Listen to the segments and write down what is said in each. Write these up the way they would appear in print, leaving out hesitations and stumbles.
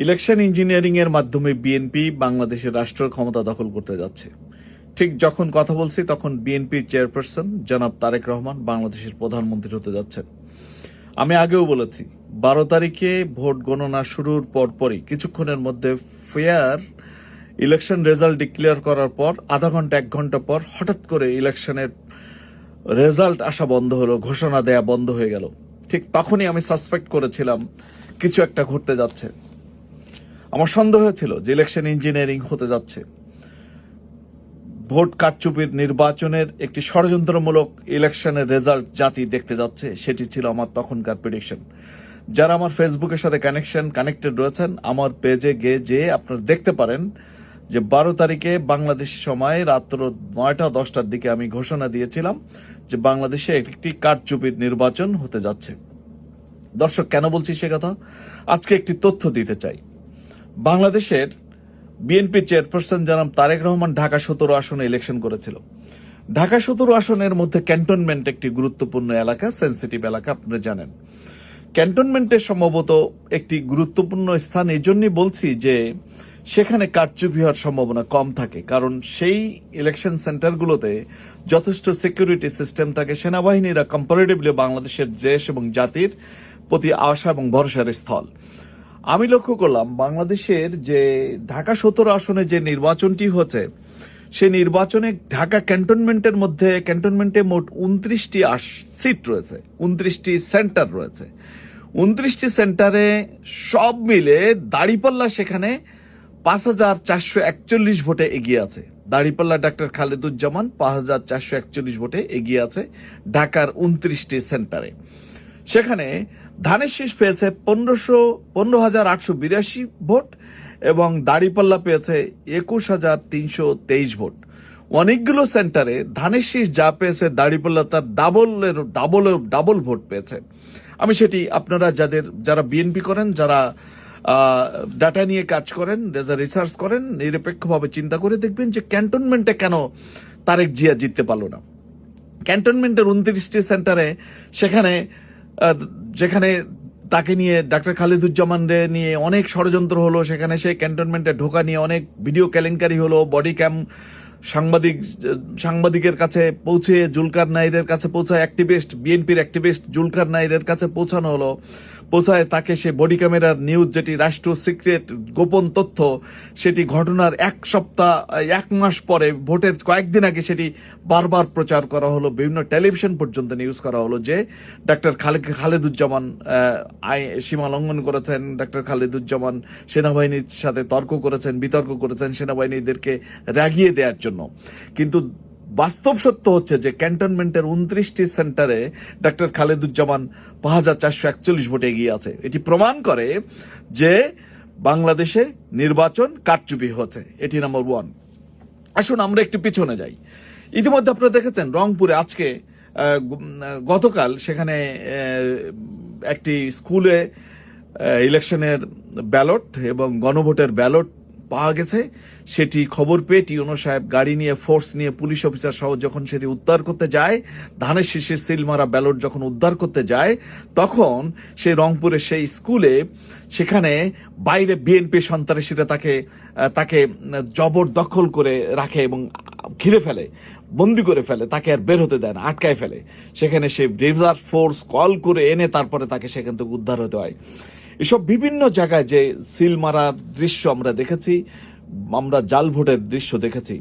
Election engineering এর মাধ্যমে BNP বাংলাদেশের রাষ্ট্র ক্ষমতা দখল করতে যাচ্ছে। ঠিক যখন কথা বলছি তখন বিএনপির চেয়ারপারসন জনাব তারেক রহমান বাংলাদেশের প্রধানমন্ত্রী হতে যাচ্ছেন। আমি আগেও বলেছি 12 তারিখে ভোট গণনা শুরুর পরপরই কিছুক্ষণের মধ্যে ফেয়ার ইলেকশন রেজাল্ট ডিক্লেয়ার করার পর আধা ঘন্টা 1 ঘন্টা পর হঠাৎ করে ইলেকশনের রেজাল্ট আসা বন্ধ হলো, ঘোষণা দেয়া বন্ধ হয়ে গেল। ঠিক তখনই আমি সাসপেক্ট করেছিলাম কিছু একটা ঘটতে যাচ্ছে। আমার সন্দেহ হয়েছিল যে ইলেকশন ইঞ্জিনিয়ারিং হতে যাচ্ছে, ভোট কারচুপির নির্বাচনের একটি ষড়যন্ত্রমূলক ইলেকশনের রেজাল্ট জাতি দেখতে যাচ্ছে। সেটি ছিল আমার তখনকার প্রেডিকশন। যারা আমার ফেসবুকের সাথে কানেক্টেড রয়েছেন, আমার পেজে গিয়ে আপনারা দেখতে পারেন যে 12 তারিখে বাংলাদেশ সময় রাত্র 9টা-10টার দিকে আমি ঘোষণা দিয়েছিলাম যে বাংলাদেশে একটি কারচুপির নির্বাচন হতে যাচ্ছে। দর্শক, কেন বলছি সে কথা? আজকে একটি তথ্য দিতে চাই। বাংলাদেশের বিএনপি চেয়ারপারসন জনাব তারেক রহমান ঢাকা 17 আসনে ইলেকশন করেছিল। ঢাকা 17 আসনের মধ্যে ক্যান্টনমেন্ট একটি গুরুত্বপূর্ণ এলাকা, সেন্সিটিভ এলাকা, আপনারা জানেন। ক্যান্টনমেন্টে সম্ভবত একটি গুরুত্বপূর্ণ স্থান এই জন্যই বলছি যে সেখানে কারচুপি হওয়ার সম্ভাবনা কম থাকে, কারণ সেই ইলেকশন সেন্টারগুলোতে যথেষ্ট সিকিউরিটি সিস্টেম থাকে। সেনাবাহিনীরা কম্পারেটিভলি বাংলাদেশের দেশ এবং জাতির প্রতি আশা এবং ভরসার স্থল। আমি লক্ষ্য করলাম বাংলাদেশের যে ঢাকা 17 আসনে যে নির্বাচনটি হচ্ছে, সেই নির্বাচনে ঢাকা ক্যান্টনমেন্টে মোট 29টি সিট রয়েছে, 29টি সেন্টার রয়েছে। 29টি সেন্টারে সব মিলে দাঁড়িপাল্লা সেখানে 5,441 ভোটে এগিয়ে আছে। দাঁড়িপাল্লা ডাক্তার খালেদুজ্জামান 5,441 ভোটে এগিয়ে আছে ঢাকার 29টি সেন্টারে। সেখানে ধানের শীষ পেয়েছে 15,882 ভোট এবং দাঁড়িপাল্লা পেয়েছে 21,323 ভোট। অনেকগুলো সেন্টারে ধানের শীষ যা পেয়েছে দাঁড়িপাল্লা তার ডাবল ভোট পেয়েছে। আমি সেটি আপনারা যারা বিএনপি করেন, যারা ডাটা নিয়ে কাজ করেন, রিসার্চ করেন, নিরপেক্ষভাবে চিন্তা করে দেখবেন যে ক্যান্টনমেন্টে কেন তারেক জিয়া জিততে পারলো না। ক্যান্টনমেন্টের 29টি সেন্টারে যেখানে তাকে নিয়ে ডাক্তার খালেদুজ্জামানরে নিয়ে অনেক ষড়যন্ত্র হলো, সেখানে সে ক্যান্টনমেন্টে ঢোকা নিয়ে অনেক ভিডিও কেলেঙ্কারি হলো, বডি ক্যাম সাংবাদিকের কাছে পৌঁছে জুলকার নাইরের কাছে পৌঁছায়, বিএনপির অ্যাক্টিভিস্ট জুলকার নাইরের কাছে পৌঁছানো হলো। পৌঁছায় তাকে সে বডি ক্যামেরার নিউজ, যেটি রাষ্ট্র সিক্রেট গোপন তথ্য, সেটি ঘটনার 1 মাস পরে ভোটের কয়েকদিন আগে সেটি বারবার প্রচার করা হলো, বিভিন্ন টেলিভিশন পর্যন্ত নিউজ করা হলো যে ডাক্তার খালেদুজ্জামান সীমা লঙ্ঘন করেছেন, ডাক্তার খালেদুজ্জামান সেনাবাহিনীর সাথে বিতর্ক করেছেন সেনাবাহিনীদেরকে রাগিয়ে দেওয়ার জন্য। কিন্তু বাস্তব সত্য হচ্ছে যে ক্যান্টনমেন্টের 29টি সেন্টারে ডাক্তার খালেদুজ্জামান 5,441 ভোটে এগিয়ে আছে। এটি প্রমাণ করে যে বাংলাদেশে নির্বাচন কারচুপি হচ্ছে। এটি নাম্বার 1। আসুন আমরা একটু পিছনে যাই। ইতিমধ্যে আপনারা দেখেছেন রংপুরে আজকে গতকাল সেখানে একটি স্কুলে ইলেকশনের ব্যালট এবং গণভোটের ব্যালট পাওয়া গেছে। সেটি খবর পেয়ে টিউনো সাহেব গাড়ি নিয়ে, ফোর্স নিয়ে, পুলিশ অফিসার সহ যখন সেটি উদ্ধার করতে যায়, ধানের শীষে সিল মারা ব্যালট যখন উদ্ধার করতে যায়, তখন সেই রংপুরের সেই স্কুলে সেখানে বাইরে বিএনপি সন্ত্রাসীরা তাকে জবরদখল করে রাখে এবং ঘিরে ফেলে, বন্দি করে ফেলে, তাকে আর বের হতে দেয় না, আটকায় ফেলে। সেখানে সে রিজার্ভ ফোর্স কল করে এনে তারপরে তাকে সেখান থেকে উদ্ধার হতে হয়। এসব বিভিন্ন জায়গায় যে সিল মারার দৃশ্য আমরা দেখেছি, আমরা জাল ভোটের দৃশ্য দেখেছি।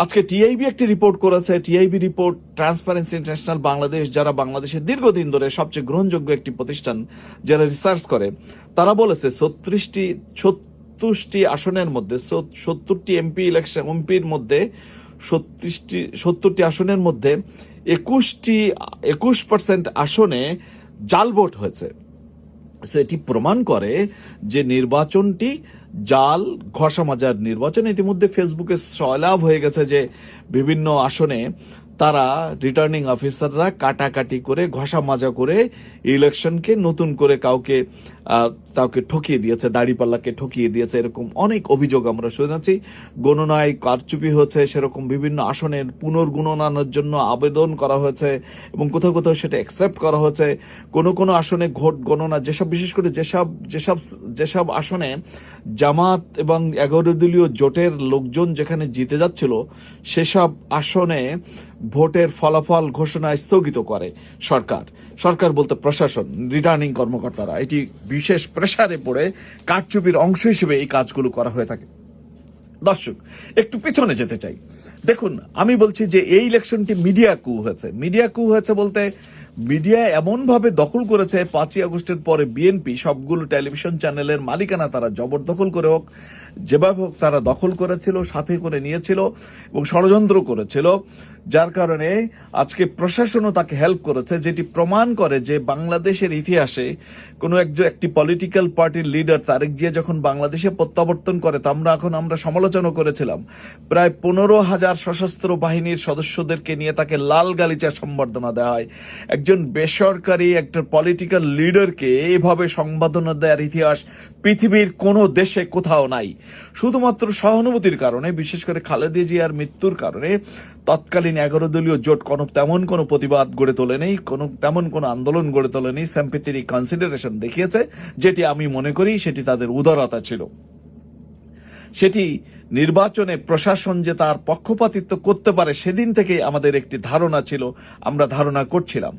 আজকে টিআইবি একটি রিপোর্ট করেছে। TIB report, transparency international Bangladesh, যারা বাংলাদেশের দীর্ঘদিন ধরে সবচেয়ে গ্রহণযোগ্য একটি প্রতিষ্ঠান, যারা রিসার্চ করে, তারা বলেছে 70টি আসনের মধ্যে 70টি এমপির মধ্যে 70টি আসনের মধ্যে 21% আসনে জাল ভোট হয়েছে। সেটি প্রমাণ করে যে নির্বাচনটি জাল, ঘষা মাজার নির্বাচন। ইতিমধ্যে ফেসবুকে সয়লাভ হয়ে গেছে যে বিভিন্ন আসনে তারা রিটার্নিং অফিসাররা কাটাকাটি করে ঘষা মাজা করে ইলেকশনকে নতুন করে কাউকে ঠকিয়ে দিয়েছে, দাড়িপাল্লাকে ঠকিয়ে দিয়েছে, এরকম অনেক অভিযোগ আমরা শুনেছি। গণনায় কারচুপি হয়েছে, সেরকম বিভিন্ন আসনের পুনর্গণনার জন্য আবেদন করা হয়েছে এবং কোথাও কোথাও সেটা অ্যাকসেপ্ট করা হয়েছে। কোনো কোনো আসনে ভোট গণনা, যেসব বিশেষ করে যেসব আসনে জামাত এবং 11 দলীয় জোটের লোকজন যেখানে জিতে যাচ্ছিল, সেসব আসনে ভোটের ফলাফল ঘোষণা স্থগিত করে সরকার বলতে প্রশাসন, রিটার্নিং কর্মকর্তারা। এটি বিশেষ প্রেসারে পড়ে কারচুপির অংশ হিসেবে এই কাজগুলো করা হয়ে থাকে। দর্শক, একটু পিছনে যেতে চাই। দেখুন, আমি বলছি যে এই ইলেকশনটি মিডিয়া কু হয়েছে বলতে মিডিয়া এমন ভাবে দখল করেছে 5ই আগস্টের পরে বিএনপি সবগুলো টেলিভিশন চ্যানেলের মালিকানা তারা জবরদখল করে হোক, যেভাবে হোক তারা দখল করেছিল, সাথে করে নিয়েছিল এবং ষড়যন্ত্র করেছিল, যার কারণে আজকে প্রশাসনও তাকে হেল্প করেছে, যেটি প্রমাণ করে যে বাংলাদেশের ইতিহাসে কোনো একটি পলিটিক্যাল পার্টির লিডার তারেক জিয়া যখন বাংলাদেশে প্রত্যাবর্তন করে, তা আমরা সমালোচনা করেছিলাম, প্রায় 15,000 সশস্ত্র বাহিনীর সদস্যদেরকে নিয়ে তাকে লাল গালিচা সম্বর্ধনা দেওয়া হয়। একজন বেসরকারি একটা পলিটিক্যাল লিডারকে এভাবে সম্বোধনা দেওয়ার ইতিহাস পৃথিবীর কোনো দেশে কোথাও নাই। শুধুমাত্র সহানুভূতির কারণে, বিশেষ করে খালেদা জিয়ার মৃত্যুর কারণে তৎকালীন 11 দলীয় জোট তেমন কোনো প্রতিবাদ গড়ে তোলে নেই, তেমন কোনো আন্দোলন গড়ে তোলে নেই, সিম্প্যাথি কনসিডারেশন দেখিয়েছে, যেটি আমি মনে করি সেটি তাদের উদারতা ছিল। সেটি নির্বাচনে প্রশাসন যে তার পক্ষপাতিত্ব করতে পারে সেদিন থেকেই আমাদের একটি ধারণা ছিল, আমরা ধারণা করছিলাম।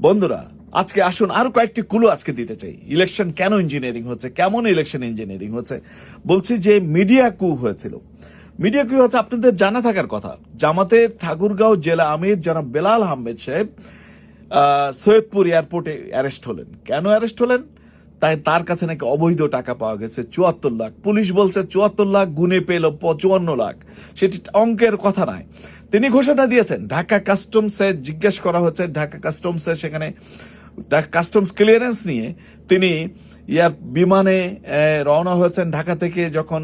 বন্ধুরা, আজকে আসুন আরো কয়েকটি ক্লু আজকে দিতে চাই। ইলেকশন কেন ইঞ্জিনিয়ারিং হচ্ছে, কেমন ইলেকশন ইঞ্জিনিয়ারিং হচ্ছে? বলছি যে মিডিয়া কু হয়েছিল। মিডিয়া কু হচ্ছে আপনাদের জানা থাকার কথা। জামাতের ঠাকুরগাঁও জেলা আমির জনাব বেলাল আহমেদ সাহেব সৈয়দপুর এয়ারপোর্টে অ্যারেস্ট হলেন। কেন অ্যারেস্ট হলেন? তাই তার কাছে নাকি অবৈধ টাকা পাওয়া গেছে 74 লাখ। পুলিশ বলছে 74 লাখ, গুনে পেল 55 লাখ। সেটি অঙ্কের কথা নয়। তিনি ঘোষণা দিয়েছেন। ঢাকা কাস্টমসে জিজ্ঞেস করা হচ্ছে, ঢাকা কাস্টমসে সেখানে কাস্টমস ক্লিয়ারেন্স নিয়ে তিনি বিমানে রওনা হয়েছেন ঢাকা থেকে, যখন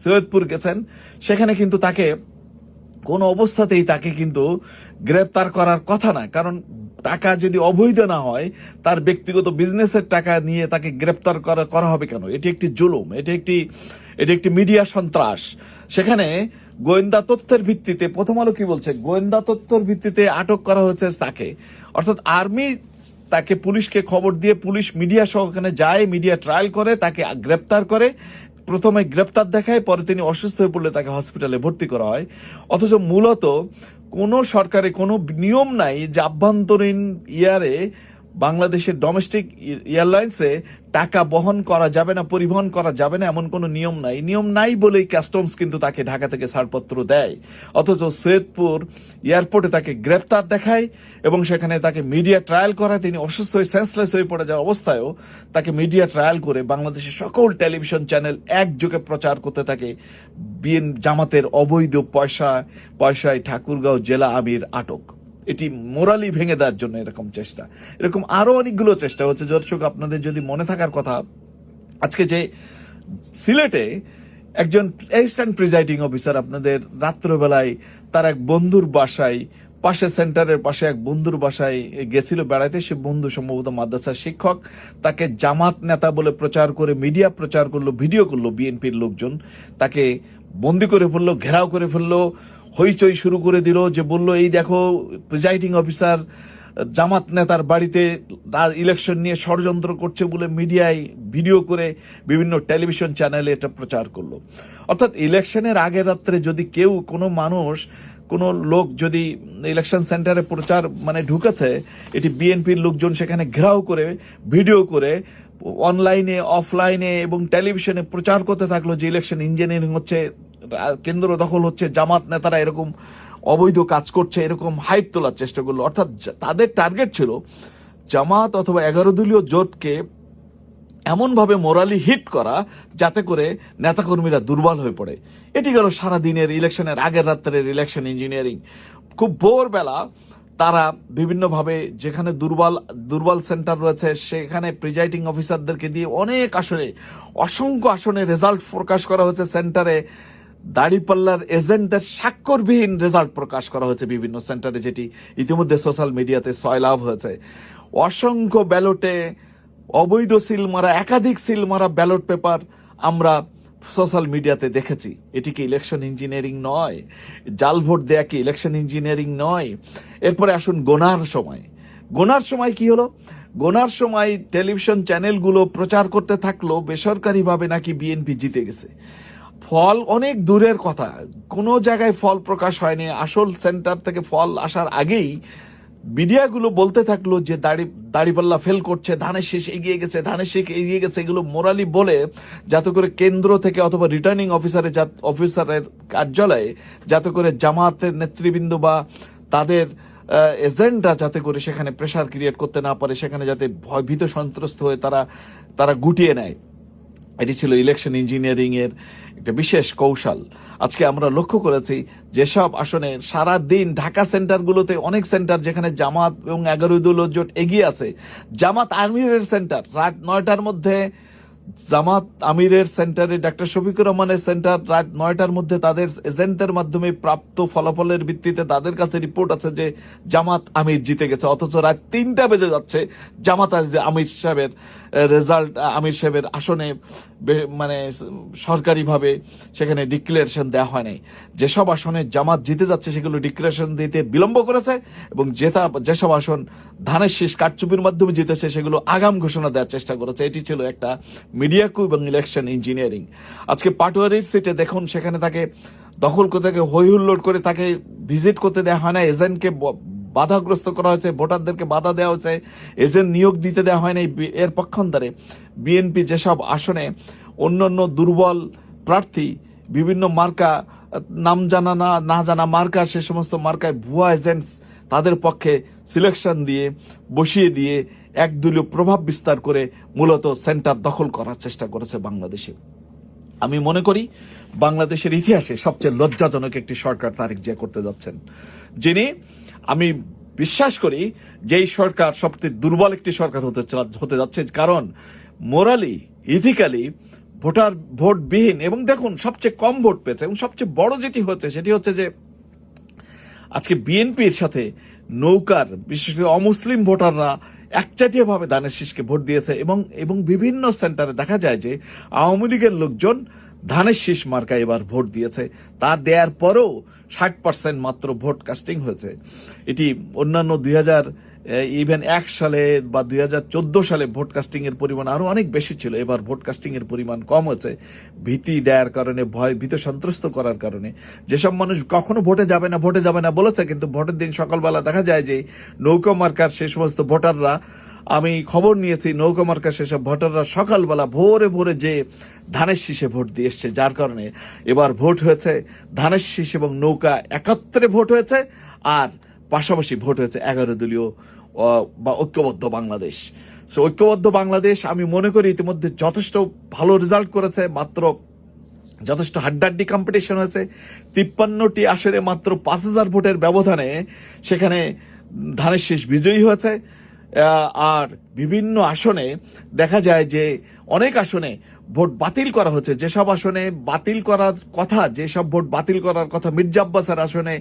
সৈয়দপুর গেছেন, সেখানে কিন্তু তাকে কোন অবস্থাতেই তাকে কিন্তু গ্রেপ্তার করার কথা না। কারণ টাকা যদি অবৈধ না হয়, তার ব্যক্তিগত বিজনেসের টাকা নিয়ে তাকে গ্রেপ্তার করা হবে কেন? এটি একটি জুলুম, এটি একটি মিডিয়া সন্ত্রাস। সেখানে গোয়েন্দা তথ্যের ভিত্তিতে, প্রথম আলো কি বলছে, গোয়েন্দা তথ্যের ভিত্তিতে আটক করা হয়েছে তাকে। অর্থাৎ আর্মি তাকে পুলিশকে খবর দিয়ে, পুলিশ মিডিয়া সহ ওখানে যায়, মিডিয়া ট্রায়াল করে, তাকে গ্রেপ্তার করে। প্রথমে গ্রেপ্তার দেখায়, পরে তিনি অসুস্থ হয়ে পড়লে তাকে হসপিটালে ভর্তি করা হয়। অথচ মূলত কোন সরকারে কোনো নিয়ম নাই যে আভ্যন্তরীণ বাংলাদেশের ডোমেস্টিক এয়ারলাইন্সে টাকা বহন করা যাবে না, পরিবহন করা যাবে না, এমন কোনো নিয়ম নাই। নিয়ম নাই বলেই কাস্টমস কিন্তু তাকে ঢাকা থেকে ছাড়পত্র দেয়। অথচ সৈয়দপুর এয়ারপোর্টে তাকে গ্রেপ্তার দেখায় এবং সেখানে তাকে মিডিয়া ট্রায়াল করায়। তিনি অসুস্থ হয়ে সেন্সলেস হয়ে পড়ে যাওয়া অবস্থায়ও তাকে মিডিয়া ট্রায়াল করে বাংলাদেশের সকল টেলিভিশন চ্যানেল একযোগে প্রচার করতে থাকে জামাতের অবৈধ পয়সায় ঠাকুরগাঁও জেলা আমির আটক। এটি মোরালি ভেঙে দেওয়ার জন্য এরকম চেষ্টা, এরকম আরো অনেকগুলো চেষ্টা হচ্ছে। দর্শক, আপনাদের যদি মনে থাকার কথা, আজকে যে সিলেটে একজন অ্যাসিস্ট্যান্ট প্রিজাইডিং অফিসার আপনাদের রাত্রবেলায় তার এক বন্ধুর বাসায়, পাশে সেন্টারের পাশে এক বন্ধুর বাসায় গেছিল বেড়াইতে। সে বন্ধু সম্ভবত মাদ্রাসার শিক্ষক। তাকে জামাত নেতা বলে প্রচার করে, মিডিয়া প্রচার করলো, ভিডিও করলো বিএনপির লোকজন। তাকে বন্দি করে ফেললো, ঘেরাও করে ফেললো, হইচই শুরু করে দিল, যে বলল এই দেখো প্রিজাইডিং অফিসার জামাত নেতার বাড়িতে ইলেকশন নিয়ে ষড়যন্ত্র করছে বলে মিডিয়ায় ভিডিও করে বিভিন্ন টেলিভিশন চ্যানেলে এটা প্রচার করলো। অর্থাৎ ইলেকশনের আগের রাত্রে যদি কেউ, কোনো মানুষ, কোনো লোক যদি ইলেকশন সেন্টারে প্রচার ঢুকেছে, এটি বিএনপির লোকজন সেখানে ঘেরাও করে, ভিডিও করে, অনলাইনে, অফলাইনে এবং টেলিভিশনে প্রচার করতে থাকলো যে ইলেকশন ইঞ্জিনিয়ারিং হচ্ছে, কেন্দ্র দখল হচ্ছে, জামাত নেতারা এরকম অবৈধ কাজ করছে, এরকম হাইপ তোলার চেষ্টা করলো। অর্থাৎ তাদের টার্গেট ছিল জামাত অথবা 11 দলীয় জোটকে এমনভাবে মোরালি হিট করা যাতে করে নেতাকর্মীরা দুর্বল হয়ে পড়ে। এটি গেল সারাদিনের ইলেকশনের আগের রাত্রের ইলেকশন ইঞ্জিনিয়ারিং। খুব ভোরবেলা তারা বিভিন্নভাবে যেখানে দুর্বল সেন্টার রয়েছে সেখানে প্রিজাইডিং অফিসারদেরকে দিয়ে অনেক আসনে, অসংখ্য আসনে রেজাল্ট প্রকাশ করা হয়েছে। সেন্টারে দাড়িপাল্লার এজেন্টদের স্বাক্ষরবিহীন রেজাল্ট প্রকাশ করা হয়েছে বিভিন্ন সেন্টারে, যেটি ইতিমধ্যে সোশ্যাল মিডিয়াতে সয়লাভ হয়েছে। অসংখ্য ব্যালটে অবৈধ সিল মারা, একাধিক সিল মারা ব্যালট পেপার আমরা সোশ্যাল মিডিয়াতে দেখেছি। এটি কি ইলেকশন ইঞ্জিনিয়ারিং নয়? জাল ভোট দেয়া কি ইলেকশন ইঞ্জিনিয়ারিং নয়? এরপরে আসুন গোনার সময় কি হলো? গোনার সময় টেলিভিশন চ্যানেলগুলো প্রচার করতে থাকলো বেসরকারিভাবে নাকি বিএনপি জিতে গেছে। ফল অনেক দূরের কথা, কোনো জায়গায় ফল প্রকাশ হয়নি। আসল সেন্টার থেকে ফল আসার আগেই মিডিয়াগুলো বলতে থাকলো যে দাড়িপাল্লা ফেল করছে, ধানের শীষ এগিয়ে গেছে, ধানের শীষ এগিয়ে গেছে, এগুলো মোরালি বলে যাতে করে কেন্দ্র থেকে অথবা রিটার্নিং অফিসারের কার্যালয়ে যাতে করে জামাতের নেতৃবৃন্দ বা তাদের এজেন্টরা যাতে করে সেখানে প্রেসার ক্রিয়েট করতে না পারে, সেখানে যাতে ভীত সন্ত্রস্ত হয়ে তারা গুটিয়ে নেয়। এটি ছিল ইলেকশন ইঞ্জিনিয়ারিং এর একটা বিশেষ কৌশল। আজকে আমরা লক্ষ্য করেছি যেসব আসনে সারা দিন ঢাকা সেন্টারগুলোতে অনেক সেন্টার যেখানে জামাত এবং 11 দলীয় জোট এগিয়ে আছে, জামাত আমিরের সেন্টার রাত 9টার মধ্যে, জামাত আমিরের সেন্টারে ডাক্তার শফিকুর রহমানের সেন্টার রাত 9টার মধ্যে তাদের এজেন্টের মাধ্যমে প্রাপ্ত ফলাফলের ভিত্তিতে তাদের কাছে রিপোর্ট আছে যে জামাত আমির জিতে গেছে, অথচ রাত 3টা বেজে যাচ্ছে জামাত আমির সাহেবের রেজাল্ট, আমির সাহেবের আসনে মানে সরকারিভাবে সেখানে ডিক্লারেশন দেওয়া হয় নাই। যেসব আসনে জামাত জিতে যাচ্ছে সেগুলো ডিক্লারেশন দিতে বিলম্ব করেছে, এবং যেসব আসন ধানের শীষ কারচুপির মাধ্যমে জিতেছে সেগুলো আগাম ঘোষণা দেওয়ার চেষ্টা করেছে। এটি ছিল একটা মিডিয়া কু এবং ইলেকশন ইঞ্জিনিয়ারিং। আজকে পাটোয়ারির সিটে দেখুন, সেখানে তাকে দখল করতে, হই হুল্লোড় করে তাকে ভিজিট করতে দেওয়া হয় না, এজেন্টকে বাধাগ্রস্ত করা হয়েছে, ভোটারদেরকে বাধা দেওয়া হয়েছে, এজেন্ট নিয়োগ দিতে দেওয়া হয় নাই। এর পক্ষান্তরে বিএনপি যেসব আসনে অন্যান্য দুর্বল প্রার্থী, বিভিন্ন মার্কা, নাম জানা না জানা মার্কা, সে সমস্ত মার্কায় ভুয়া এজেন্টস তাদের পক্ষে সিলেকশন দিয়ে বসিয়ে দিয়ে একদলীয় প্রভাব বিস্তার করে মূলত সেন্টার দখল করার চেষ্টা করেছে বাংলাদেশে। আমি মনে করি বাংলাদেশের ইতিহাসে সবচেয়ে লজ্জাজনক একটি সরকার তারেক জিয়া করতে যাচ্ছেন, যিনি, আমি বিশ্বাস করি যে এই সরকার সবচেয়ে দুর্বল একটি সরকার হতে যাচ্ছে। কারণ মোরালি, ইথিক্যালি ভোটবিহীন, এবং দেখুন সবচেয়ে কম ভোট পেয়েছে, এবং সবচেয়ে বড় যেটি হচ্ছে সেটি হচ্ছে যে আজকে বিএনপির সাথে নৌকার বিশেষ করে অমুসলিম ভোটাররা একচাটিয়া ভাবে ধানের শীষকে ভোট দিয়েছে, এবং বিভিন্ন সেন্টারে দেখা যায় যে আওয়ামী লীগের লোকজন ধানের শীষ মার্কায় এবার ভোট দিয়েছে। তা দেওয়ার পরেও 60% মাত্র ভোট কাস্টিং হয়েছে। এটি অন্যান্য 2001 সালে বা 2014 সালে ভোট কাস্টিং এর পরিমাণ আরো অনেক বেশি ছিল। এবার ভোট কাস্টিং এর পরিমাণ কম হয়েছে, ভীতি দেওয়ার কারণে, ভীত সন্ত্রস্ত করার কারণে। যেসব মানুষ কখনো ভোটে যাবে না বলেছে, কিন্তু ভোটের দিন সকালবেলা দেখা যায় যে নৌকা মার্কার সে সমস্ত ভোটাররা, আমি খবর নিয়েছি, নৌকা মার্কার সেসব ভোটাররা সকালবেলা ভোরে ভোরে যে ধানের শীষে ভোট দিয়ে এসছে, যার কারণে এবার ভোট হয়েছে ধানের শীষ এবং নৌকা একত্রে ভোট হয়েছে, আর পাশাপাশি ভোট হয়েছে 11 দলীয় বা ঐক্যবদ্ধ বাংলাদেশ। ঐক্যবদ্ধ বাংলাদেশ আমি মনে করি ইতিমধ্যে যথেষ্ট ভালো রেজাল্ট করেছে। মাত্র যথেষ্ট হাড্ডাহাড্ডি কম্পিটিশন হয়েছে। 53টি আসনে মাত্র 5000 ভোটের ব্যবধানে সেখানে ধানের শীষ বিজয়ী হয়েছে। আর বিভিন্ন আসনে দেখা যায় যে অনেক আসনে ভোট বাতিল করা হচ্ছে। যেসব আসনে বাতিল করার কথা, যেসব ভোট বাতিল করার কথা মির্জা আব্বাসের আসনে,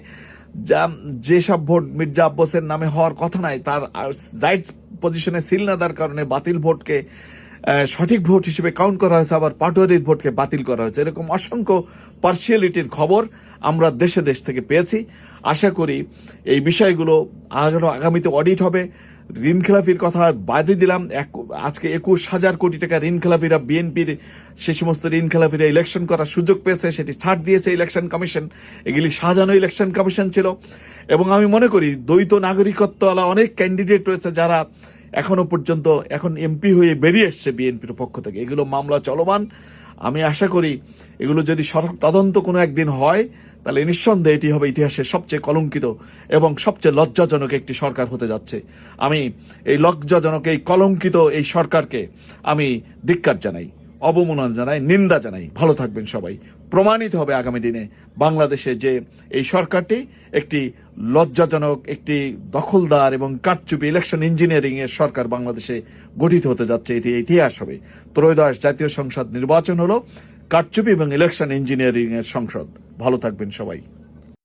যেসব ভোট মির্জা আব্বাসের নামে হওয়ার কথা নাই, তার রাইট পজিশনে সিল না দেওয়ার কারণে বাতিল ভোটকে সঠিক ভোট হিসেবে কাউন্ট করা হয়েছে, আবার পাটোয়ারির ভোটকে বাতিল করা হয়েছে। এরকম অসংখ্য পার্সিয়ালিটির খবর আমরা দেশ থেকে পেয়েছি। আশা করি এই বিষয়গুলো আগামীতে অডিট হবে। ঋণ খেলাপির কথা বাদই দিলাম, আজকে 21,000 কোটি টাকা ঋণ খেলাপিরা, বিএনপির সে সমস্ত ঋণ খেলাপিরা ইলেকশন করার সুযোগ পেয়েছে, সেটি ছাড় দিয়েছে ইলেকশন কমিশন। এগুলি সাজানো ইলেকশন কমিশন ছিল, এবং আমি মনে করি দ্বৈত নাগরিকত্বওয়ালা অনেক ক্যান্ডিডেট রয়েছে যারা এখনো পর্যন্ত এখন এমপি হয়ে বেরিয়ে এসছে বিএনপির পক্ষ থেকে। এগুলো মামলা চলমান। আমি আশা করি এগুলো যদি সঠিক তদন্ত কোনো একদিন হয়, তাহলে নিঃসন্দেহে এটি হবে ইতিহাসের সবচেয়ে কলঙ্কিত এবং সবচেয়ে লজ্জাজনক একটি সরকার হতে যাচ্ছে। আমি এই লজ্জাজনক, এই কলঙ্কিত এই সরকারকে আমি ধিক্কার জানাই, অবমাননা জানাই, নিন্দা জানাই। ভালো থাকবেন সবাই। প্রমাণিত হবে আগামী দিনে বাংলাদেশে যে এই সরকারটি একটি লজ্জাজনক, একটি দখলদার এবং কারচুপি ইলেকশন ইঞ্জিনিয়ারিং এর সরকার বাংলাদেশে গঠিত হতে যাচ্ছে। এটি ইতিহাস হবে। ত্রয়োদশ জাতীয় সংসদ নির্বাচন হলো, কারচুপি এবং ইলেকশন ইঞ্জিনিয়ারিং এর সংসদ। ভালো থাকবেন সবাই।